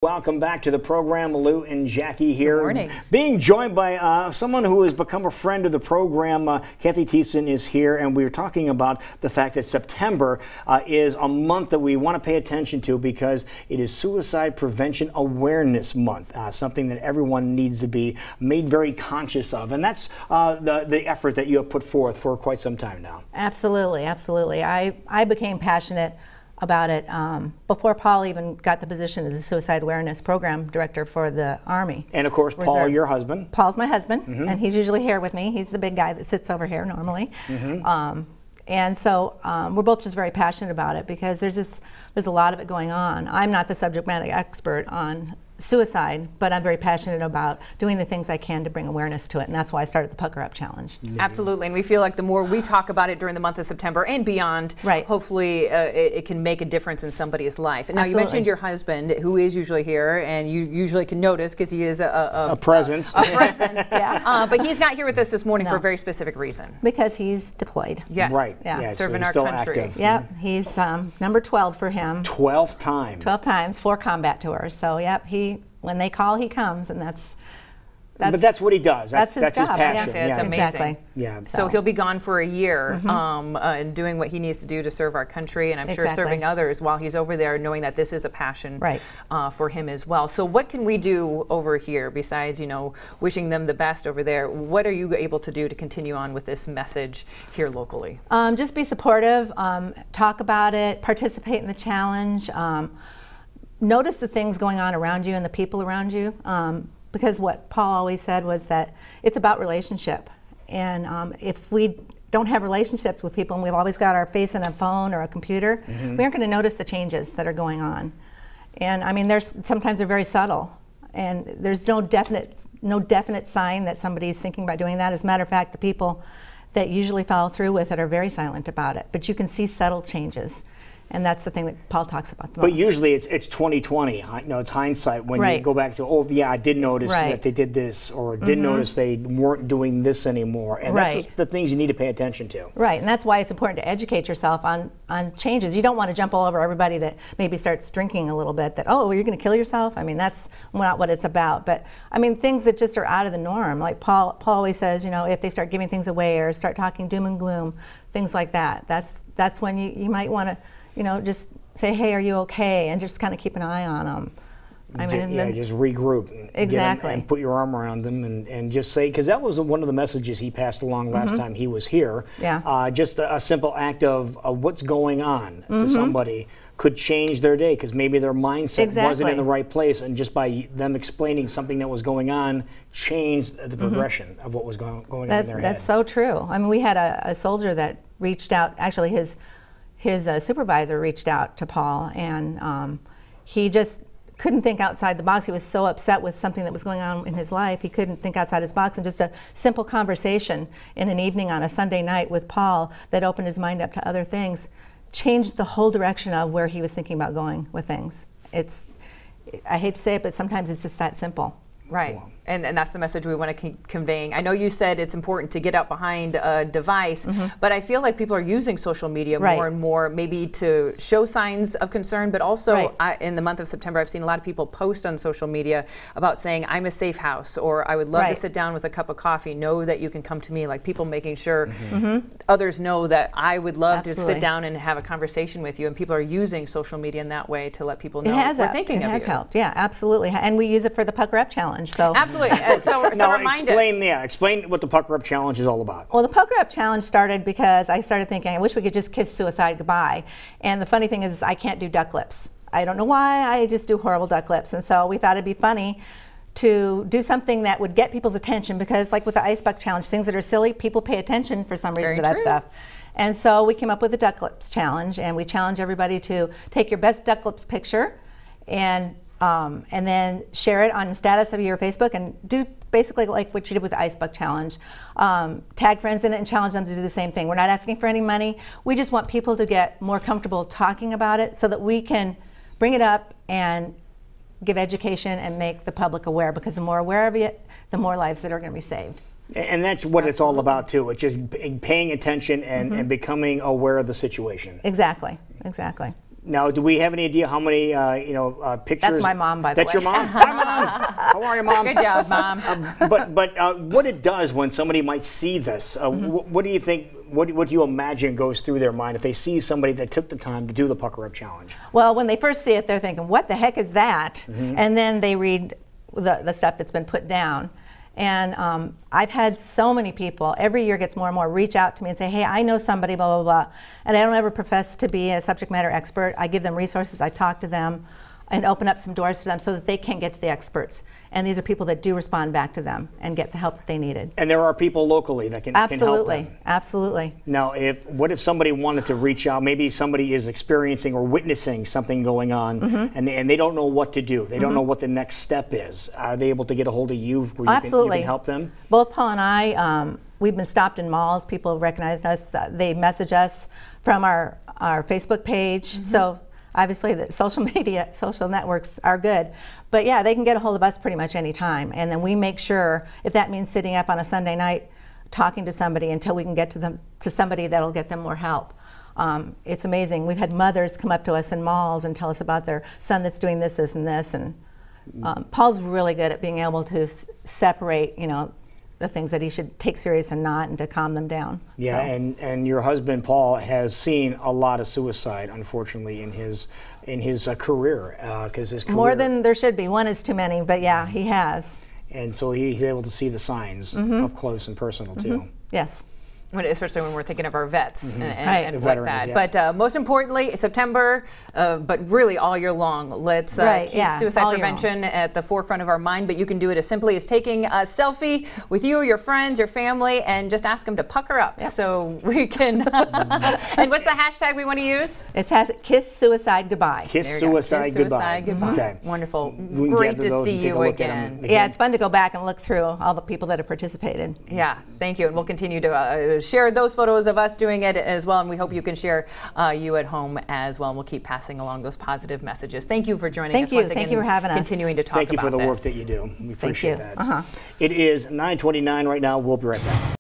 Welcome back to the program. Lou and Jackie here. Good morning. Being joined by someone who has become a friend of the program. Kathy Thiessen is here, and we're talking about the fact that September is a month that we want to pay attention to because it is Suicide Prevention Awareness Month, something that everyone needs to be made very conscious of. And that's the effort that you have put forth for quite some time now. Absolutely, absolutely. I became passionate about it before Paul even got the position as the Suicide Awareness Program Director for the Army. And of course, Paul, your husband. Paul's my husband, and he's usually here with me. He's the big guy that sits over here normally. And so we're both just very passionate about it because there's a lot of it going on. I'm not the subject matter expert on suicide, but I'm very passionate about doing the things I can to bring awareness to it, and that's why I started the Pucker Up Challenge. Absolutely, and we feel like the more we talk about it during the month of September and beyond, hopefully it can make a difference in somebody's life. And now you mentioned your husband, who is usually here, and you usually can notice because he is a presence. A presence, yeah. But he's not here with us this morning for a very specific reason. Because he's deployed. Yes. Right. Yeah. Serving our country. Active. Yep. He's number 12 for him. 12 times. 12 times, 4 combat tours. So, yep, when they call, he comes, and that's but that's what he does. That's his job. passion. Yeah, it's amazing. Exactly. Yeah. So he'll be gone for a year, and doing what he needs to do to serve our country, and I'm sure serving others while he's over there, knowing that this is a passion for him as well. So what can we do over here besides, wishing them the best over there? What are you able to do to continue on with this message here locally? Just be supportive, talk about it, participate in the challenge. Notice the things going on around you and the people around you, because what Paul always said was that it's about relationship. And if we don't have relationships with people and we've always got our face in a phone or a computer, we aren't going to notice the changes that are going on. And I mean, sometimes they're very subtle, and there's no definite sign that somebody's thinking about doing that. As a matter of fact, the people that usually follow through with it are very silent about it. But you can see subtle changes. And that's the thing that Paul talks about the most. But usually it's 2020. It's hindsight when you go back and say, oh, yeah, I did notice that they did this, or did notice they weren't doing this anymore. And that's the things you need to pay attention to. Right, and that's why it's important to educate yourself on changes. You don't want to jump all over everybody that maybe starts drinking a little bit, that, oh, you're going to kill yourself? I mean, that's not what it's about. But, I mean, things that just are out of the norm. Like Paul always says, if they start giving things away or start talking doom and gloom, things like that, that's when you might want to just say, hey, are you okay? And just kind of keep an eye on them. I mean, just regroup. Exactly. And put your arm around them and just say, because that was one of the messages he passed along last time he was here. Yeah. Just a simple act of what's going on to somebody could change their day, because maybe their mindset wasn't in the right place, and just by them explaining something that was going on changed the progression of what was going on in their head. That's so true. I mean, we had a soldier that reached out, actually his supervisor reached out to Paul, and he just couldn't think outside the box. He was so upset with something that was going on in his life, he couldn't think outside his box, and just a simple conversation in an evening on a Sunday night with Paul that opened his mind up to other things changed the whole direction of where he was thinking about going with things. I hate to say it, but sometimes it's just that simple. Right, and that's the message we want to keep conveying. I know you said it's important to get out behind a device, but I feel like people are using social media more and more, maybe to show signs of concern, but also in the month of September, I've seen a lot of people post on social media about saying, I'm a safe house, or I would love to sit down with a cup of coffee, know that you can come to me, like people making sure others know that I would love to sit down and have a conversation with you, and people are using social media in that way to let people know we're thinking of you. It has helped, yeah, absolutely, and we use it for the Pucker Up Challenge. So absolutely. So remind us. Explain what the Pucker Up Challenge is all about. Well, the Pucker Up Challenge started because I started thinking, I wish we could just kiss suicide goodbye. And the funny thing is, I can't do duck lips. I don't know why, I just do horrible duck lips. And so we thought it'd be funny to do something that would get people's attention, because like with the Ice Bucket Challenge, things that are silly, people pay attention for some reason to that stuff. And so we came up with the Duck Lips Challenge, and we challenge everybody to take your best duck lips picture and then share it on the status of your Facebook, and do basically like what you did with the Ice Bucket Challenge. Tag friends in it and challenge them to do the same thing. We're not asking for any money. We just want people to get more comfortable talking about it so that we can bring it up and give education and make the public aware, because the more aware of it, the more lives that are going to be saved. And that's what it's all about too. It's just paying attention and becoming aware of the situation. Exactly, exactly. Now, do we have any idea how many pictures? That's my mom, by the way. That's your mom? Hi, Mom. How are you, Mom? Good job, Mom. But what it does when somebody might see this, what do you think? What do you imagine goes through their mind if they see somebody that took the time to do the Pucker Up Challenge? Well, when they first see it, they're thinking, "What the heck is that?" And then they read the stuff that's been put down. And I've had so many people, every year gets more and more, reach out to me and say, "Hey, I know somebody, blah, blah, blah." And I don't ever profess to be a subject matter expert. I give them resources, I talk to them, and open up some doors to them so that they can get to the experts. And these are people that do respond back to them and get the help that they needed. And there are people locally that can help them. Absolutely. Now, what if somebody wanted to reach out? Maybe somebody is experiencing or witnessing something going on, and they don't know what to do. They don't know what the next step is. Are they able to get a hold of you where you can help them? Both Paul and I, we've been stopped in malls. People have recognized us. They message us from our Facebook page. So obviously the social networks are good. But yeah, they can get a hold of us pretty much any time. And then we make sure, if that means sitting up on a Sunday night talking to somebody until we can get to somebody that'll get them more help. It's amazing. We've had mothers come up to us in malls and tell us about their son that's doing this, this, and this. And Paul's really good at being able to separate, the things that he should take serious and not, and to calm them down. Yeah, so. And your husband Paul has seen a lot of suicide, unfortunately, in his career, because his career, more than there should be. One is too many, but yeah, he has. And so he's able to see the signs up close and personal too. Yes. Especially when we're thinking of our vets and like veterans, that. yeah. But most importantly, September, but really all year long, let's keep suicide prevention at the forefront of our mind. But you can do it as simply as taking a selfie with you, your friends, your family, and just ask them to pucker up. Yep. So we can. And what's the hashtag we want to use? It has Kiss Suicide Goodbye. Kiss Suicide Goodbye. Okay. Wonderful. Great to see you again. Yeah, it's fun to go back and look through all the people that have participated. Yeah, thank you. And we'll continue to share those photos of us doing it as well, and we hope you can share you at home as well, and we'll keep passing along those positive messages. Thank you for joining us once again. Thank you for having us. Continuing to talk about this. Thank you for the work that you do. We appreciate that. It is 9:29 right now. We'll be right back.